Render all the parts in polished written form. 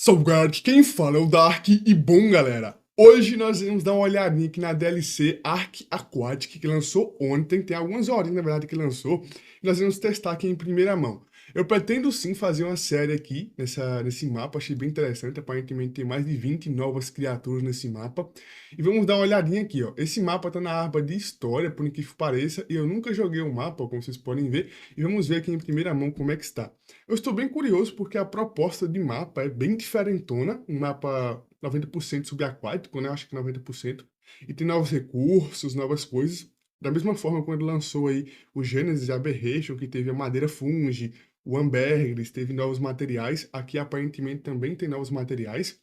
Salgado, quem fala é o Dark e bom, galera. Hoje nós vamos dar uma olhadinha aqui na DLC Ark Aquatic, que lançou ontem, tem algumas horinhas, na verdade, que lançou, e nós vamos testar aqui em primeira mão. Eu pretendo sim fazer uma série aqui nesse mapa, achei bem interessante, aparentemente tem mais de 20 novas criaturas nesse mapa. E vamos dar uma olhadinha aqui, ó. Esse mapa tá na aba de história, por incrível que pareça, e eu nunca joguei o mapa, como vocês podem ver, e vamos ver aqui em primeira mão como é que está. Eu estou bem curioso porque a proposta de mapa é bem diferentona, um mapa 90% subaquático, né? Acho que 90%, e tem novos recursos, novas coisas. Da mesma forma, quando lançou aí o Genesis Aberration, que teve a madeira fungi, o Ambergris, teve novos materiais, aqui aparentemente também tem novos materiais.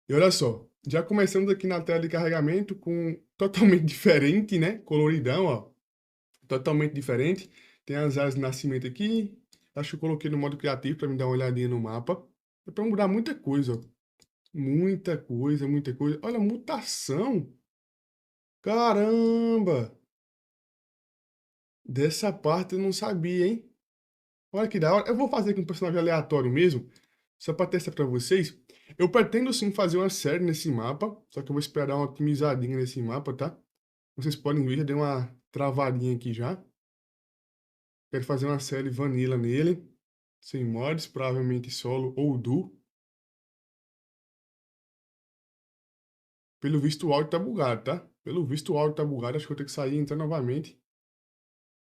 E olha só, já começamos aqui na tela de carregamento com totalmente diferente, né? Coloridão, ó, totalmente diferente. Tem as áreas de nascimento aqui. Acho que eu coloquei no modo criativo para me dar uma olhadinha no mapa. É para mudar muita coisa, ó. Muita coisa, muita coisa. Olha, mutação. Caramba! Dessa parte eu não sabia, hein? Olha que da hora. Eu vou fazer com um personagem aleatório mesmo, só para testar para vocês. Eu pretendo sim fazer uma série nesse mapa, só que eu vou esperar dar uma otimizadinha nesse mapa, tá? Vocês podem ver, já deu uma travadinha aqui já. Quero fazer uma série vanilla nele, sem mods, provavelmente solo ou duo. Pelo visto o áudio tá bugado, tá? Pelo visto o áudio tá bugado, acho que eu tenho que sair e entrar novamente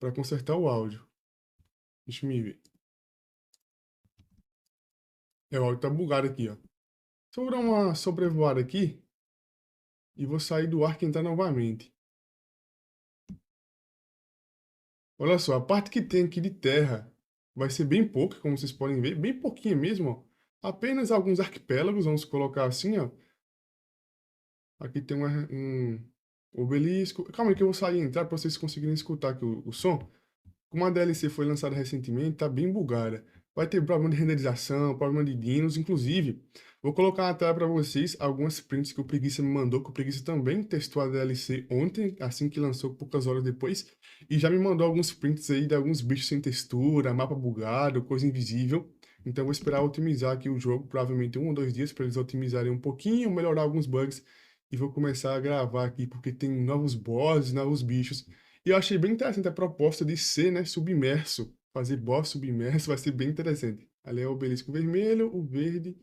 para consertar o áudio. Deixa eu me ver. É, o áudio tá bugado aqui, ó. Só vou dar uma sobrevoada aqui e vou sair do ar e entrar novamente. Olha só, a parte que tem aqui de terra vai ser bem pouca, como vocês podem ver, bem pouquinha mesmo, ó. Apenas alguns arquipélagos, vamos colocar assim, ó. Aqui tem um obelisco. Calma aí que eu vou sair e entrar para vocês conseguirem escutar aqui o som. Como a DLC foi lançada recentemente, tá bem bugada. Vai ter problema de renderização, problema de dinos, inclusive. Vou colocar na tela para vocês algumas prints que o Preguiça me mandou, que o Preguiça também testou a DLC ontem, assim que lançou, poucas horas depois, e já me mandou alguns prints aí de alguns bichos sem textura, mapa bugado, coisa invisível. Então vou esperar otimizar aqui o jogo, provavelmente 1 ou 2 dias, para eles otimizarem um pouquinho, melhorar alguns bugs, e vou começar a gravar aqui, porque tem novos bosses, novos bichos. E eu achei bem interessante a proposta de ser, né, submerso. Fazer boss submerso vai ser bem interessante. Ali é o obelisco vermelho, o verde.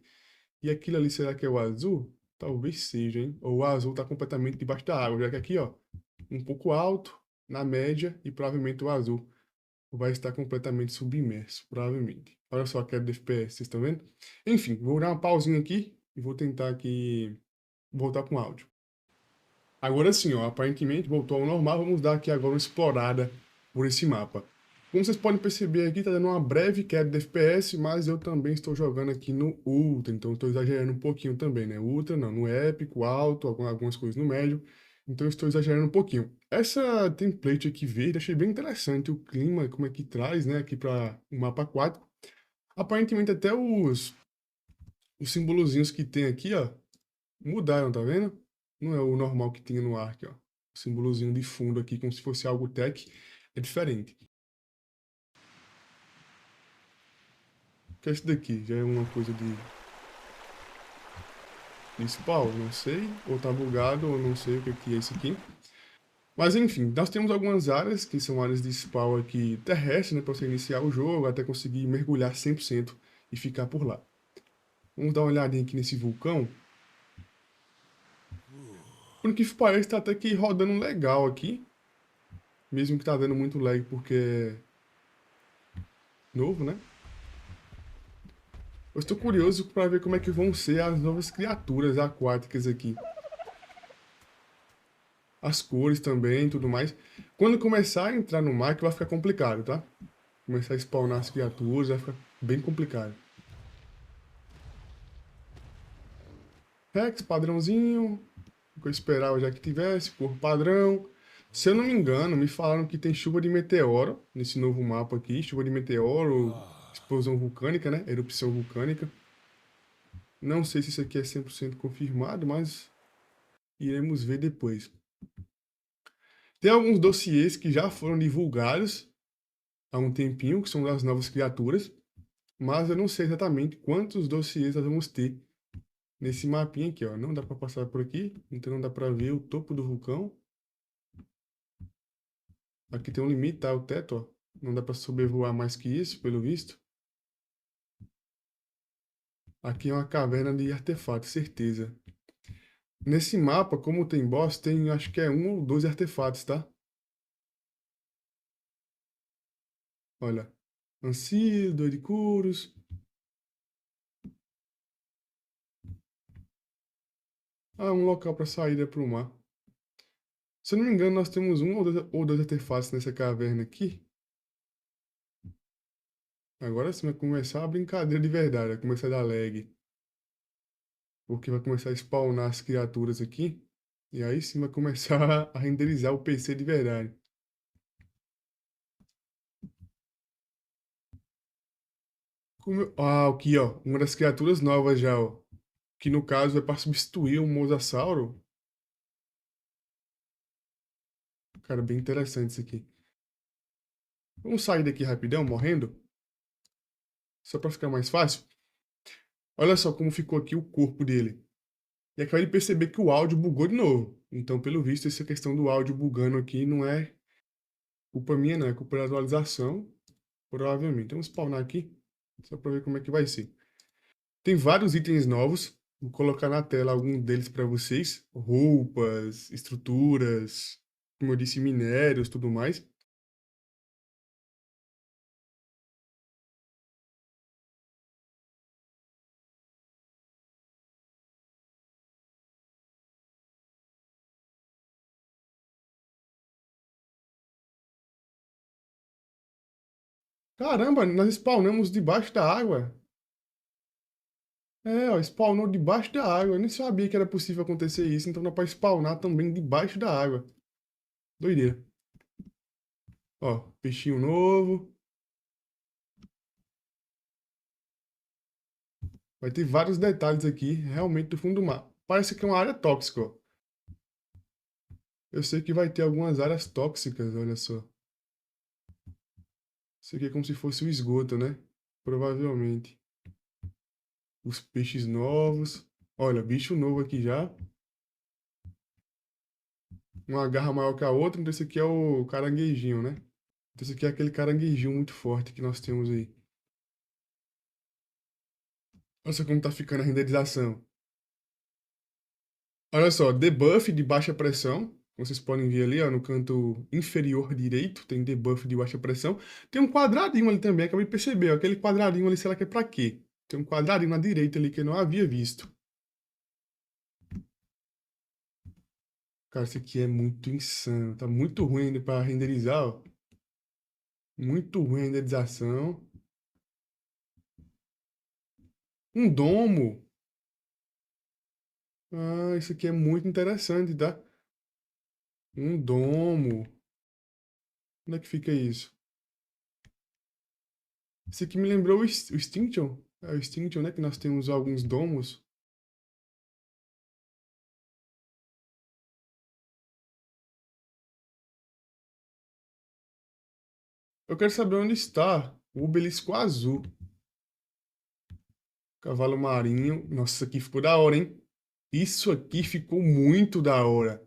E aquilo ali, será que é o azul? Talvez seja, hein? Ou o azul está completamente debaixo da água. Já que aqui, ó, um pouco alto, na média, e provavelmente o azul vai estar completamente submerso. Provavelmente. Olha só a queda de FPS, vocês estão vendo? Enfim, vou dar uma pausinha aqui e vou tentar aqui voltar com o áudio. Agora sim, ó, aparentemente voltou ao normal. Vamos dar aqui agora uma explorada por esse mapa. Como vocês podem perceber aqui, tá dando uma breve queda de FPS, mas eu também estou jogando aqui no Ultra, então estou exagerando um pouquinho também, né? Ultra não, no épico, alto, algumas coisas no médio, então eu estou exagerando um pouquinho. Essa template aqui verde, achei bem interessante o clima, como é que traz, né, aqui para o mapa aquático. Aparentemente até os simbolozinhos que tem aqui, ó, mudaram, tá vendo? Não é o normal que tinha no Ark, ó. O símbolozinho de fundo aqui, como se fosse algo tech, é diferente. O que é isso daqui? Já é uma coisa de spawn, não sei. Ou tá bugado, ou não sei o que é isso aqui. Mas enfim, nós temos algumas áreas, que são áreas de spawn aqui terrestres, né? Pra você iniciar o jogo, até conseguir mergulhar 100% e ficar por lá. Vamos dar uma olhadinha aqui nesse vulcão. Por que parece, tá até que rodando legal aqui. Mesmo que tá dando muito lag porque é novo, né? Eu estou curioso para ver como é que vão ser as novas criaturas aquáticas aqui. As cores também e tudo mais. Quando começar a entrar no mar que vai ficar complicado, tá? Começar a spawnar as criaturas vai ficar bem complicado. Rex, padrãozinho. O que eu esperava já que tivesse, cor padrão. Se eu não me engano, me falaram que tem chuva de meteoro nesse novo mapa aqui. Chuva de meteoro, explosão vulcânica, né? Erupção vulcânica. Não sei se isso aqui é 100% confirmado, mas iremos ver depois. Tem alguns dossiês que já foram divulgados há um tempinho, que são das novas criaturas. Mas eu não sei exatamente quantos dossiês nós vamos ter nesse mapinha aqui, ó. Não dá para passar por aqui, então não dá para ver o topo do vulcão. Aqui tem um limite, tá? O teto, ó. Não dá para sobrevoar mais que isso, pelo visto. Aqui é uma caverna de artefatos, certeza. Nesse mapa, como tem boss, tem acho que é um ou dois artefatos, tá? Olha. Ancil, Doiricuros. Ah, um local para saída para o mar. Se eu não me engano, nós temos um ou dois artefatos nessa caverna aqui. Agora sim vai começar a brincadeira de verdade, vai começar a dar lag. Porque vai começar a spawnar as criaturas aqui. E aí sim vai começar a renderizar o PC de verdade. Ah, aqui ó, uma das criaturas novas já, ó. Que no caso é para substituir o Mosasauro. Cara, bem interessante isso aqui. Vamos sair daqui rapidão, morrendo. Só para ficar mais fácil. Olha só como ficou aqui o corpo dele. E acabei de perceber que o áudio bugou de novo. Então, pelo visto, essa questão do áudio bugando aqui não é culpa minha, não. É culpa da atualização, provavelmente. Vamos spawnar aqui, só para ver como é que vai ser. Tem vários itens novos. Vou colocar na tela algum deles para vocês. Roupas, estruturas, como eu disse, minérios, tudo mais. Caramba, nós spawnamos debaixo da água. É, ó, spawnou debaixo da água. Eu nem sabia que era possível acontecer isso. Então dá pra spawnar também debaixo da água. Doideira. Ó, peixinho novo. Vai ter vários detalhes aqui, realmente, do fundo do mar. Parece que é uma área tóxica, ó. Eu sei que vai ter algumas áreas tóxicas, olha só. Isso aqui é como se fosse o esgoto, né? Provavelmente. Os peixes novos. Olha, bicho novo aqui já. Uma garra maior que a outra. Então esse aqui é o caranguejinho, né? Então esse aqui é aquele caranguejinho muito forte que nós temos aí. Olha só como tá ficando a renderização. Olha só, debuff de baixa pressão. Como vocês podem ver ali, ó, no canto inferior direito, tem debuff de baixa pressão. Tem um quadradinho ali também, acabei de perceber, ó, aquele quadradinho ali, será que é pra quê? Tem um quadradinho na direita ali que eu não havia visto. Cara, isso aqui é muito insano, tá muito ruim ainda pra renderizar, ó. Muito ruim a renderização. Um domo. Ah, isso aqui é muito interessante, tá? Um domo. Onde é que fica isso? Isso aqui me lembrou o Extinction. É o Extinction, né? Que nós temos alguns domos. Eu quero saber onde está o obelisco azul. Cavalo marinho. Nossa, isso aqui ficou da hora, hein? Isso aqui ficou muito da hora.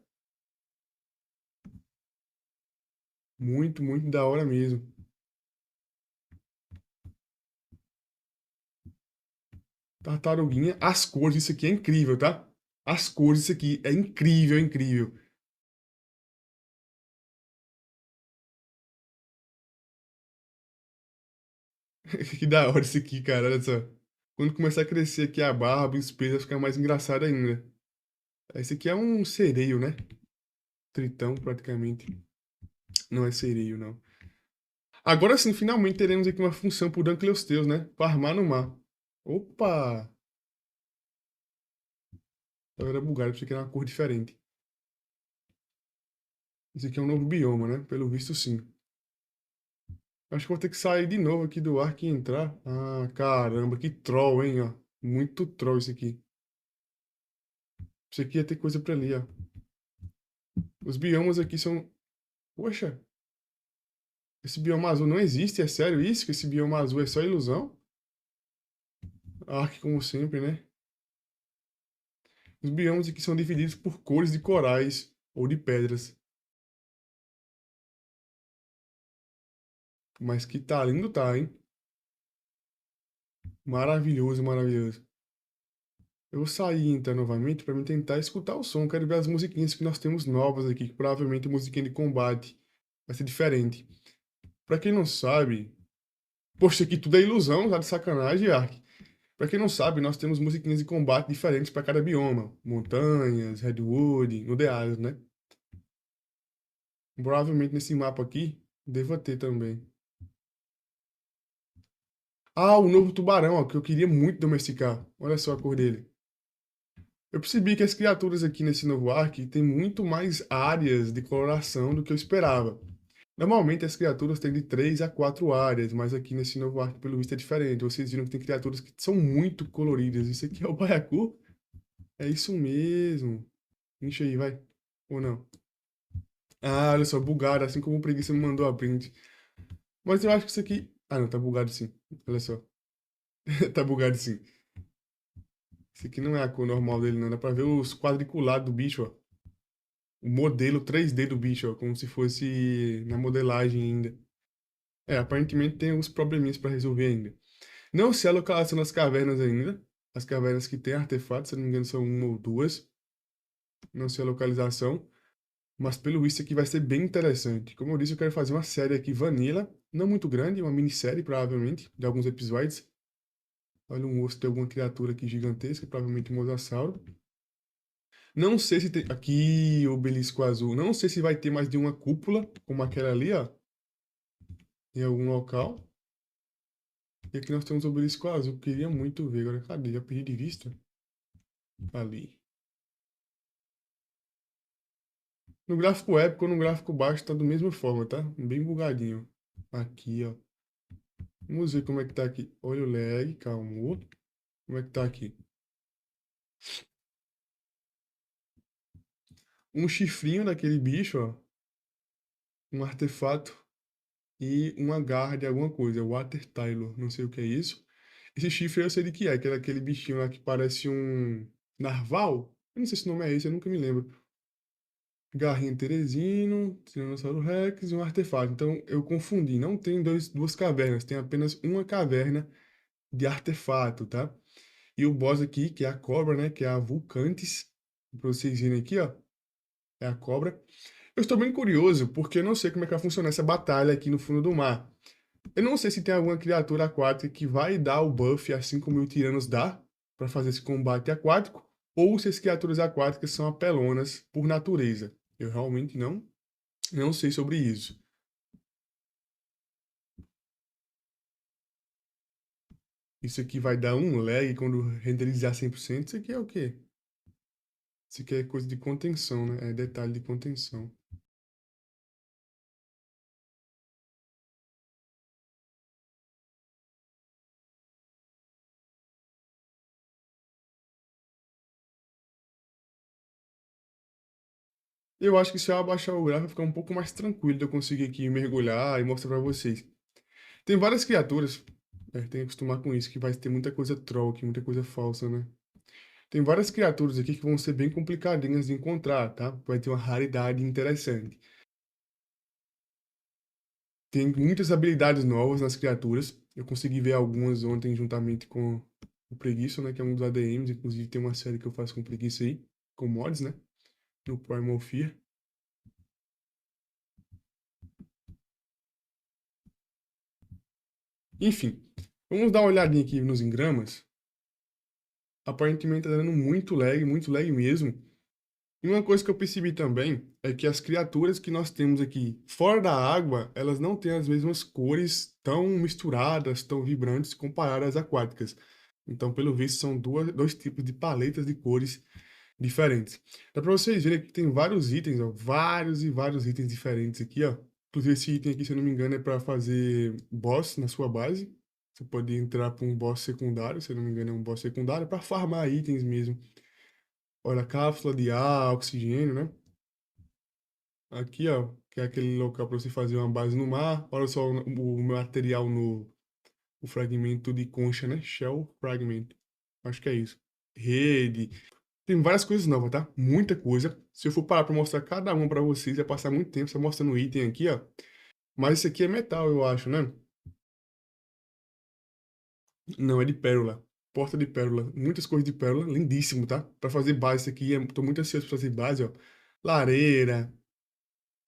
Muito, muito da hora mesmo. Tartaruguinha. As cores, isso aqui é incrível, tá? As cores, isso aqui é incrível, incrível. Que da hora isso aqui, cara. Olha só. Quando começar a crescer aqui a barba e os pelos, vai ficar mais engraçado ainda. Esse aqui é um sereio, né? Tritão, praticamente. Não é sereio, não. Agora sim, finalmente teremos aqui uma função pro Dunkleosteus, né? Farmar no mar. Opa! Eu era bugado, pensei que era uma cor diferente. Esse aqui é um novo bioma, né? Pelo visto, sim. Acho que vou ter que sair de novo aqui do arco e entrar. Ah, caramba, que troll, hein, ó. Muito troll isso aqui. Isso aqui ia ter coisa pra ali, ó. Os biomas aqui são... Poxa, esse bioma azul não existe, é sério isso? Que esse bioma azul é só ilusão? Ark, como sempre, né? Os biomas aqui são divididos por cores de corais ou de pedras. Mas que tá lindo, tá, hein? Maravilhoso, maravilhoso. Eu vou sair então novamente para me tentar escutar o som. Quero ver as musiquinhas que nós temos novas aqui, que provavelmente musiquinha de combate vai ser diferente. Pra quem não sabe, poxa, aqui tudo é ilusão, tá de sacanagem, Ark. Pra quem não sabe, nós temos musiquinhas de combate diferentes para cada bioma. Montanhas, redwood, aldeadas, né? Provavelmente nesse mapa aqui, deva ter também. Ah, o novo tubarão, ó, que eu queria muito domesticar. Olha só a cor dele. Eu percebi que as criaturas aqui nesse novo Ark têm muito mais áreas de coloração do que eu esperava. Normalmente as criaturas têm de 3 a 4 áreas, mas aqui nesse novo Ark, pelo visto, é diferente. Vocês viram que tem criaturas que são muito coloridas. Isso aqui é o Baiacu? É isso mesmo. Enche aí, vai. Ou não? Ah, olha só, bugado, assim como o Preguiça me mandou a print. Mas eu acho que isso aqui. Ah, não, tá bugado sim. Olha só. Tá bugado sim. Isso aqui não é a cor normal dele, não. Dá pra ver os quadriculados do bicho, ó. O modelo 3D do bicho, ó. Como se fosse na modelagem ainda. É, aparentemente tem uns probleminhas pra resolver ainda. Não sei a localização das cavernas ainda. As cavernas que tem artefatos, se eu não me engano, são uma ou duas. Não sei a localização. Mas pelo visto aqui vai ser bem interessante. Como eu disse, eu quero fazer uma série aqui vanilla, não muito grande, uma minissérie provavelmente, de alguns episódios. Olha um osso de alguma criatura aqui gigantesca, provavelmente um mosasauro. Não sei se tem. Aqui, o obelisco azul. Não sei se vai ter mais de uma cúpula, como aquela ali, ó, em algum local. E aqui nós temos o obelisco azul. Queria muito ver. Agora, cadê? Já perdi de vista? Ali. No gráfico épico ou no gráfico baixo tá da mesma forma, tá? Bem bugadinho. Aqui, ó. Vamos ver como é que tá aqui. Olha o lag, calma. Como é que tá aqui? Um chifrinho daquele bicho, ó. Um artefato e uma garra de alguma coisa. Water Tyler, não sei o que é isso. Esse chifre eu sei de que é aquele bichinho lá que parece um narval. Eu não sei se o nome é esse, eu nunca me lembro. Garrinha Teresino, Tiranossauro Rex e um artefato. Então eu confundi. Não tem duas cavernas, tem apenas uma caverna de artefato, tá? E o boss aqui, que é a cobra, né? Que é a Vulcantes. Pra vocês verem aqui, ó. É a cobra. Eu estou bem curioso, porque eu não sei como é que vai funcionar essa batalha aqui no fundo do mar. Eu não sei se tem alguma criatura aquática que vai dar o buff, assim como o Tiranos dá, para fazer esse combate aquático, ou se as criaturas aquáticas são apelonas por natureza. Eu realmente não sei sobre isso. Isso aqui vai dar um lag quando renderizar 100%. Isso aqui é o quê? Isso aqui é coisa de contenção, né? É detalhe de contenção. Eu acho que se eu abaixar o gráfico, vai ficar um pouco mais tranquilo de eu conseguir aqui mergulhar e mostrar para vocês. Tem várias criaturas, tem que acostumar com isso, que vai ter muita coisa troll aqui, muita coisa falsa, né? Tem várias criaturas aqui que vão ser bem complicadinhas de encontrar, tá? Vai ter uma raridade interessante. Tem muitas habilidades novas nas criaturas. Eu consegui ver algumas ontem juntamente com o Preguiça, né? Que é um dos ADMs. Inclusive tem uma série que eu faço com o Preguiça aí, com mods, né? No Primal Fear. Enfim, vamos dar uma olhadinha aqui nos engramas. Aparentemente tá dando muito lag mesmo. E uma coisa que eu percebi também é que as criaturas que nós temos aqui fora da água, elas não têm as mesmas cores tão misturadas, tão vibrantes comparadas às aquáticas. Então, pelo visto, são dois tipos de paletas de cores diferentes. Dá para vocês verem que tem vários itens, ó, vários e vários itens diferentes aqui, ó. Inclusive, esse item aqui, se eu não me engano, é para fazer boss na sua base. Você pode entrar para um boss secundário, se eu não me engano, é um boss secundário, para farmar itens mesmo. Olha, cápsula de ar, oxigênio, né? Aqui, ó, que é aquele local para você fazer uma base no mar. Olha só o material no o fragmento de concha, né? Shell Fragment. Acho que é isso. Rede. Tem várias coisas novas, tá? Muita coisa. Se eu for parar pra mostrar cada uma pra vocês, vai passar muito tempo só mostrando o item aqui, ó. Mas isso aqui é metal, eu acho, né? Não, é de pérola. Porta de pérola. Muitas coisas de pérola. Lindíssimo, tá? Pra fazer base isso aqui, tô muito ansioso pra fazer base, ó. Lareira.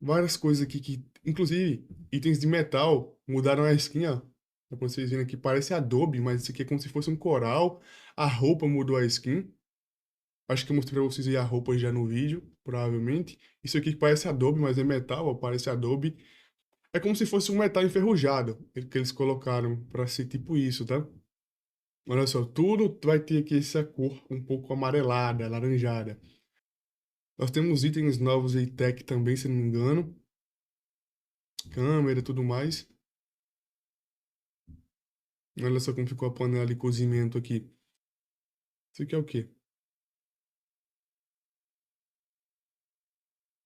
Várias coisas aqui que, inclusive, itens de metal mudaram a skin, ó. Pra vocês verem aqui, parece Adobe, mas isso aqui é como se fosse um coral. A roupa mudou a skin. Acho que eu mostrei pra vocês aí a roupa já no vídeo, provavelmente. Isso aqui parece Adobe, mas é metal, ó, parece Adobe. É como se fosse um metal enferrujado que eles colocaram pra ser tipo isso, tá? Olha só, tudo vai ter aqui essa cor um pouco amarelada, alaranjada. Nós temos itens novos aí, tech também, se não me engano. Câmera e tudo mais. Olha só como ficou a panela de cozimento aqui. Isso aqui é o quê?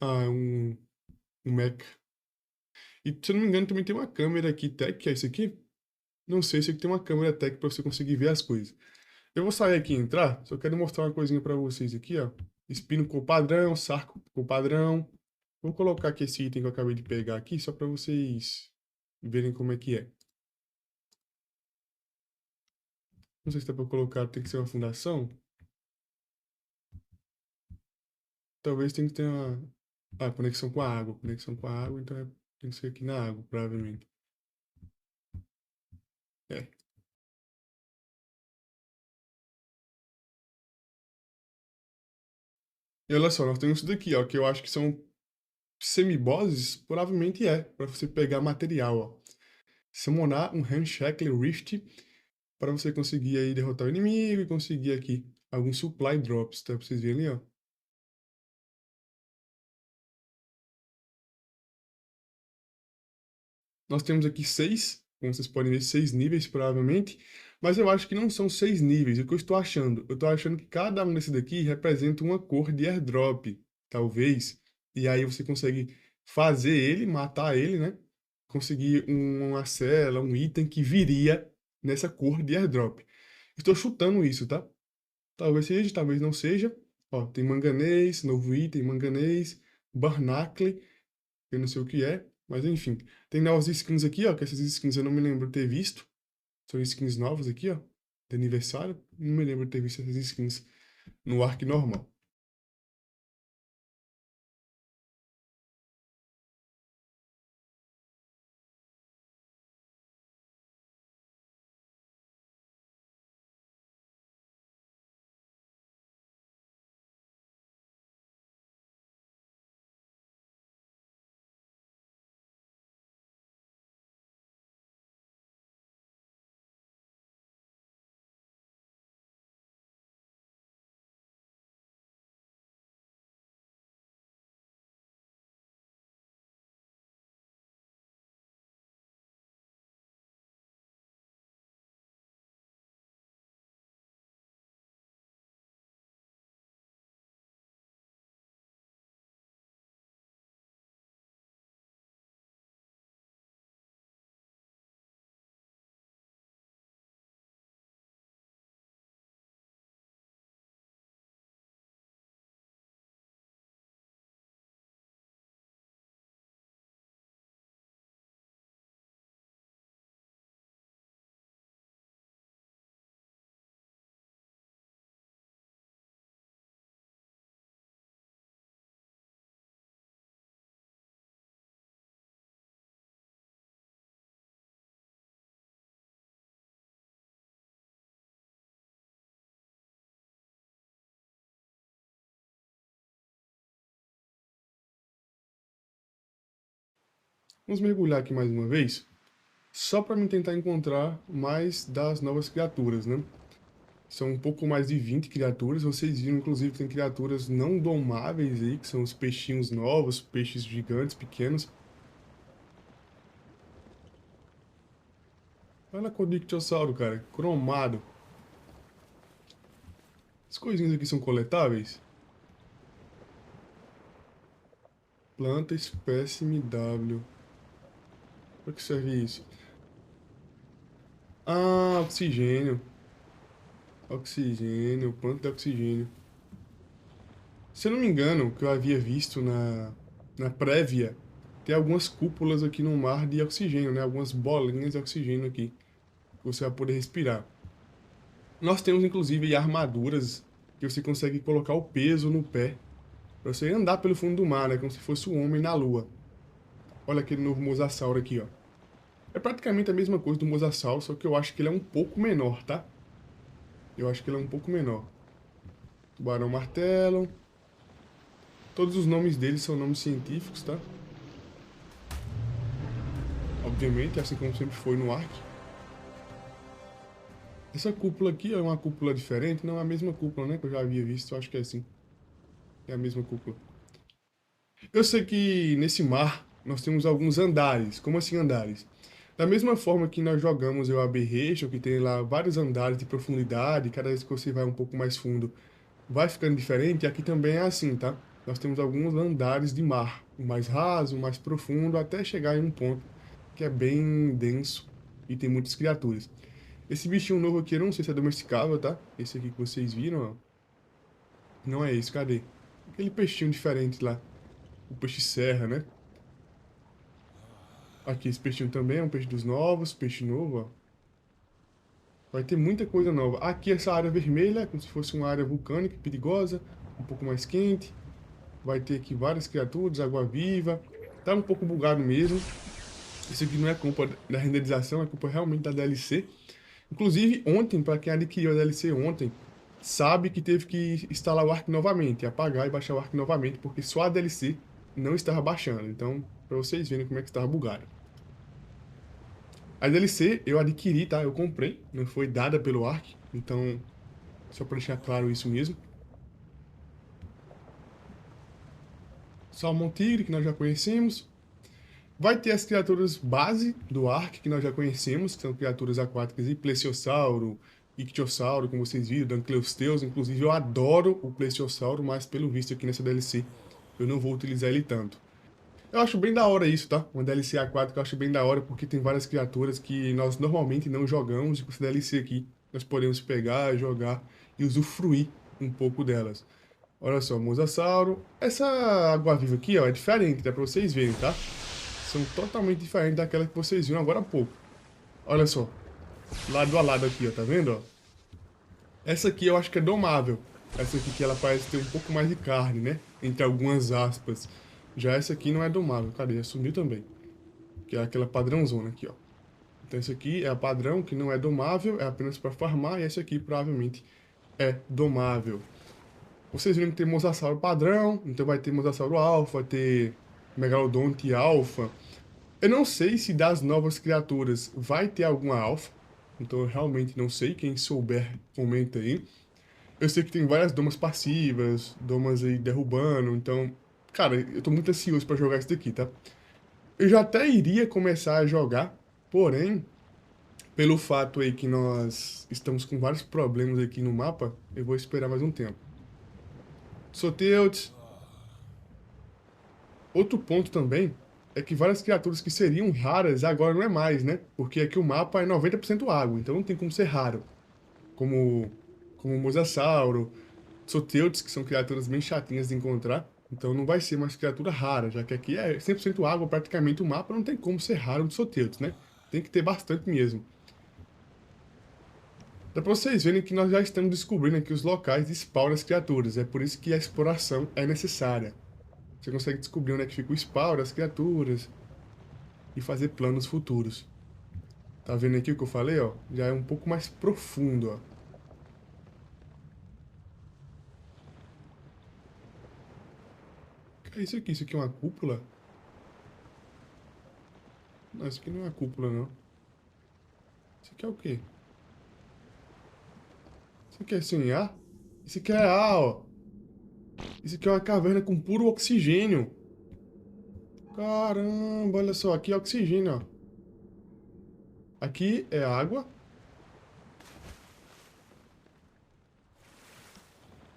Ah, é um Mac. E se eu não me engano, também tem uma câmera aqui, tech, que é isso aqui? Não sei se aqui tem uma câmera tech para você conseguir ver as coisas. Eu vou sair aqui e entrar, só quero mostrar uma coisinha para vocês aqui, ó. Espino com padrão, sarco com padrão. Vou colocar aqui esse item que eu acabei de pegar aqui, só para vocês verem como é que é. Não sei se dá para colocar, tem que ser uma fundação. Talvez tenha que ter uma... Ah, conexão com a água. Conexão com a água, então tem que ser aqui na água, provavelmente. É. E olha só, nós temos isso daqui, ó, que eu acho que são semibosses, provavelmente é, para você pegar material, ó. Summonar um Handshake Rift para você conseguir aí derrotar o inimigo e conseguir aqui alguns supply drops, tá? Pra vocês verem ali, ó. Nós temos aqui seis, como vocês podem ver, seis níveis, provavelmente, mas eu acho que não são seis níveis. O que eu estou achando? Eu estou achando que cada um desse daqui representa uma cor de airdrop, talvez, e aí você consegue fazer ele, matar ele, né? Conseguir uma cela, um item que viria nessa cor de airdrop. Estou chutando isso, tá? Talvez seja, talvez não seja. Ó, tem manganês, novo item, manganês, barnacle, eu não sei o que é, mas enfim. Tem novas skins aqui, ó, que essas skins eu não me lembro de ter visto. São skins novas aqui, ó, de aniversário. Não me lembro de ter visto essas skins no Ark normal. Vamos mergulhar aqui mais uma vez, só para me tentar encontrar mais das novas criaturas, né? São um pouco mais de 20 criaturas. Vocês viram, inclusive, que tem criaturas não domáveis aí, que são os peixinhos novos, peixes gigantes, pequenos. Olha a cor do ictiossauro, cara. Cromado. As coisinhas aqui são coletáveis. Planta espécime W. Para que serve isso? Ah, oxigênio. Oxigênio, quanto de oxigênio. Se eu não me engano, o que eu havia visto na prévia, tem algumas cúpulas aqui no mar de oxigênio, né? Algumas bolinhas de oxigênio aqui, que você vai poder respirar. Nós temos, inclusive, armaduras que você consegue colocar o peso no pé, para você andar pelo fundo do mar, né? Como se fosse um homem na lua. Olha aquele novo mosasauro aqui, ó. É praticamente a mesma coisa do mosasauro, só que eu acho que ele é um pouco menor, tá? Eu acho que ele é um pouco menor. Tubarão martelo. Todos os nomes deles são nomes científicos, tá? Obviamente, assim como sempre foi no Ark. Essa cúpula aqui é uma cúpula diferente, não é a mesma cúpula, né? Que eu já havia visto, eu acho que é assim. É a mesma cúpula. Eu sei que nesse mar nós temos alguns andares. Como assim andares? Da mesma forma que nós jogamos o Aberration, que tem lá vários andares de profundidade, cada vez que você vai um pouco mais fundo, vai ficando diferente, aqui também é assim, tá? Nós temos alguns andares de mar, o mais raso, o mais profundo, até chegar em um ponto que é bem denso e tem muitas criaturas. Esse bichinho novo aqui, eu não sei se é domesticável, tá? Esse aqui que vocês viram, ó. Não é esse, cadê? Aquele peixinho diferente lá. O peixe serra, né? Aqui, esse peixinho também é um peixe dos novos, peixe novo, ó. Vai ter muita coisa nova. Aqui, essa área vermelha, é como se fosse uma área vulcânica, perigosa, um pouco mais quente. Vai ter aqui várias criaturas, água-viva. Tá um pouco bugado mesmo. Isso aqui não é culpa da renderização, é culpa realmente da DLC. Inclusive, ontem, para quem adquiriu a DLC ontem, sabe que teve que instalar o Ark novamente, apagar e baixar o Ark novamente, porque só a DLC não estava baixando. Então, para vocês verem como é que estava bugado. A DLC eu adquiri, tá? Eu comprei, não foi dada pelo Ark, então, só para deixar claro isso mesmo. Salmon Tigre, que nós já conhecemos. Vai ter as criaturas base do Ark, que nós já conhecemos, que são criaturas aquáticas e plesiosauro, ictiosauro, como vocês viram, Dancleosteus. Inclusive, eu adoro o plesiosauro, mas pelo visto aqui nessa DLC, eu não vou utilizar ele tanto. Eu acho bem da hora isso, tá? Uma DLC aquática eu acho bem da hora, porque tem várias criaturas que nós normalmente não jogamos, e com essa DLC aqui, nós podemos pegar, jogar e usufruir um pouco delas. Olha só, Mosasauro. Essa água-viva aqui, ó, é diferente, dá pra vocês verem, tá? São totalmente diferentes daquela que vocês viram agora há pouco. Olha só, lado a lado aqui, ó, tá vendo, ó? Essa aqui eu acho que é domável. Essa aqui que ela parece ter um pouco mais de carne, né? Entre algumas aspas. Já essa aqui não é domável. Cadê? Sumiu também. Que é aquela padrãozona aqui, ó. Então essa aqui é a padrão, que não é domável, é apenas para farmar. E essa aqui provavelmente é domável. Vocês viram que tem Mosasauro padrão, então vai ter Mosasauro alfa, ter Megalodonte alfa. Eu não sei se das novas criaturas vai ter alguma alfa, então eu realmente não sei. Quem souber, comenta aí. Eu sei que tem várias domas passivas, domas aí derrubando, então, cara, eu tô muito ansioso pra jogar isso daqui, tá? Eu já até iria começar a jogar, porém, pelo fato aí que nós estamos com vários problemas aqui no mapa, eu vou esperar mais um tempo. Soteuts. Outro ponto também é que várias criaturas que seriam raras agora não é mais, né? Porque aqui o mapa é 90% água, então não tem como ser raro. Como o Mosasauro, Soteuts, que são criaturas bem chatinhas de encontrar. Então não vai ser mais criatura rara, já que aqui é 100% água, praticamente o mapa não tem como ser raro de Soteuts, né? Tem que ter bastante mesmo. Dá pra vocês verem que nós já estamos descobrindo aqui os locais de spawn das criaturas, é por isso que a exploração é necessária. Você consegue descobrir onde é que fica o spawn das criaturas e fazer planos futuros. Tá vendo aqui o que eu falei, ó? Já é um pouco mais profundo, ó. O que é isso aqui? Isso aqui é uma cúpula? Não, isso aqui não é uma cúpula, não. Isso aqui é o quê? Isso aqui é sem ar? Isso aqui é ar, ó. Isso aqui é uma caverna com puro oxigênio. Caramba, olha só, aqui é oxigênio, ó. Aqui é água.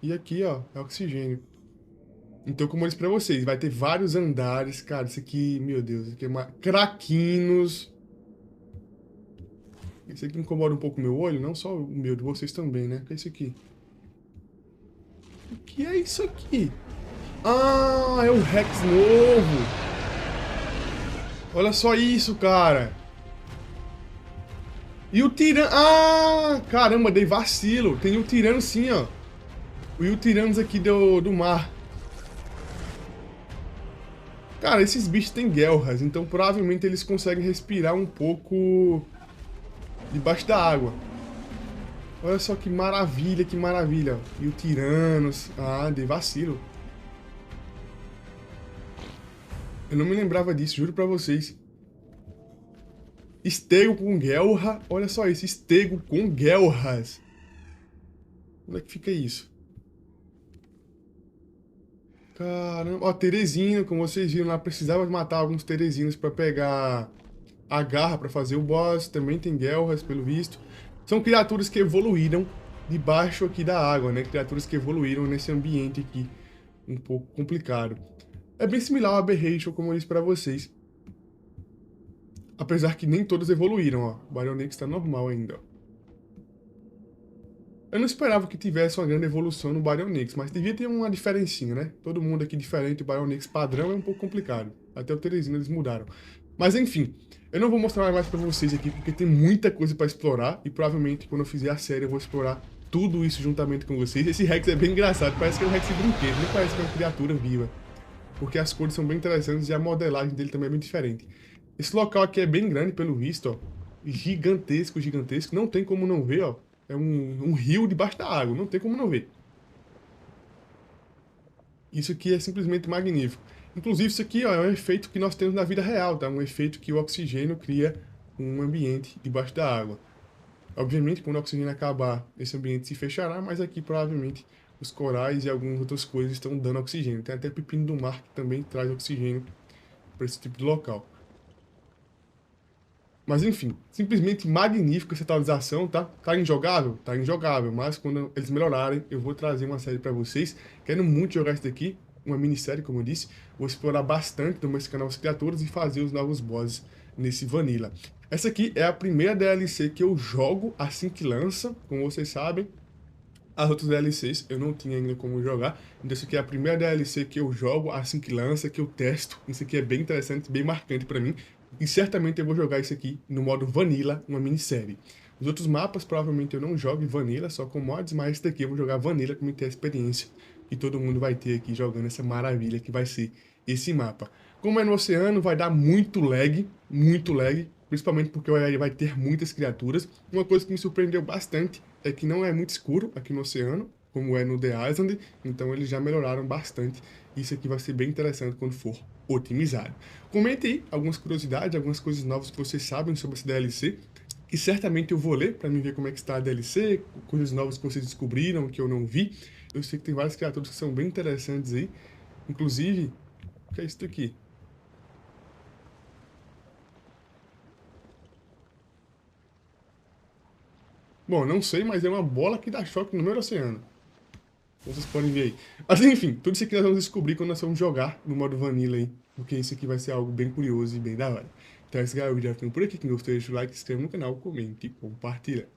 E aqui, ó, é oxigênio. Então, como eu disse pra vocês, vai ter vários andares. Cara, isso aqui, meu Deus, isso aqui é uma... Craquinos. Esse aqui incomoda um pouco o meu olho, não só o meu, de vocês também, né? O que é isso aqui? O que é isso aqui? Ah, é o Rex novo! Olha só isso, cara! E o Tirano... Ah, caramba, dei vacilo. Tem o Tirano sim, ó. E o Tiranos aqui do mar. Cara, esses bichos têm guelras, então provavelmente eles conseguem respirar um pouco debaixo da água. Olha só que maravilha, que maravilha. E o Tiranos... Ah, dei vacilo. Eu não me lembrava disso, juro pra vocês. Estego com guelra. Olha só isso, estego com guelras. Onde é que fica isso? Caramba, ó, Teresina, como vocês viram lá, precisava matar alguns Teresinos pra pegar a garra pra fazer o boss. Também tem guelras, pelo visto. São criaturas que evoluíram debaixo aqui da água, né? Criaturas que evoluíram nesse ambiente aqui um pouco complicado. É bem similar ao Aberration, como eu disse pra vocês. Apesar que nem todos evoluíram, ó. O Baryonyx tá normal ainda, ó. Eu não esperava que tivesse uma grande evolução no Baryonyx, mas devia ter uma diferencinha, né? Todo mundo aqui diferente, o Baryonyx padrão é um pouco complicado. Até o Teresina eles mudaram. Mas enfim, eu não vou mostrar mais pra vocês aqui, porque tem muita coisa pra explorar, e provavelmente quando eu fizer a série eu vou explorar tudo isso juntamente com vocês. Esse Rex é bem engraçado, parece que é um Rex de brinquedo, nem parece que é uma criatura viva. Porque as cores são bem interessantes e a modelagem dele também é bem diferente. Esse local aqui é bem grande, pelo visto, ó. Gigantesco, gigantesco. Não tem como não ver, ó. É um rio debaixo da água, não tem como não ver. Isso aqui é simplesmente magnífico. Inclusive, isso aqui, ó, é um efeito que nós temos na vida real, tá? Um efeito que o oxigênio cria um ambiente debaixo da água. Obviamente, quando o oxigênio acabar, esse ambiente se fechará, mas aqui provavelmente os corais e algumas outras coisas estão dando oxigênio. Tem até pepino do mar que também traz oxigênio para esse tipo de local. Mas enfim, simplesmente magnífico essa atualização, tá? Tá injogável? Tá injogável, mas quando eles melhorarem, eu vou trazer uma série pra vocês. Quero muito jogar isso daqui, uma minissérie, como eu disse. Vou explorar bastante no meu canal As Criaturas e fazer os novos bosses nesse Vanilla. Essa aqui é a primeira DLC que eu jogo assim que lança, como vocês sabem. As outras DLCs eu não tinha ainda como jogar, então isso aqui é a primeira DLC que eu jogo assim que lança, que eu testo. Isso aqui é bem interessante, bem marcante pra mim. E certamente eu vou jogar isso aqui no modo Vanilla, uma minissérie. Os outros mapas provavelmente eu não jogo em Vanilla, só com mods, mas esse daqui eu vou jogar Vanilla para me ter a experiência que todo mundo vai ter aqui jogando essa maravilha que vai ser esse mapa. Como é no oceano, vai dar muito lag, principalmente porque vai ter muitas criaturas. Uma coisa que me surpreendeu bastante é que não é muito escuro aqui no oceano, como é no The Island, então eles já melhoraram bastante. Isso aqui vai ser bem interessante quando for otimizado. Comente aí algumas curiosidades, algumas coisas novas que vocês sabem sobre esse DLC, que certamente eu vou ler para mim ver como é que está a DLC, coisas novas que vocês descobriram, que eu não vi. Eu sei que tem várias criaturas que são bem interessantes aí, inclusive, o que é isso aqui? Bom, não sei, mas é uma bola que dá choque no meio do oceano. Então vocês podem ver aí. Mas enfim, tudo isso aqui nós vamos descobrir quando nós vamos jogar no modo Vanilla aí. Porque isso aqui vai ser algo bem curioso e bem da hora. Então é isso, galera. O vídeo já ficando por aqui. Quem gostou, deixa o like, se inscreva no canal, comente e compartilha.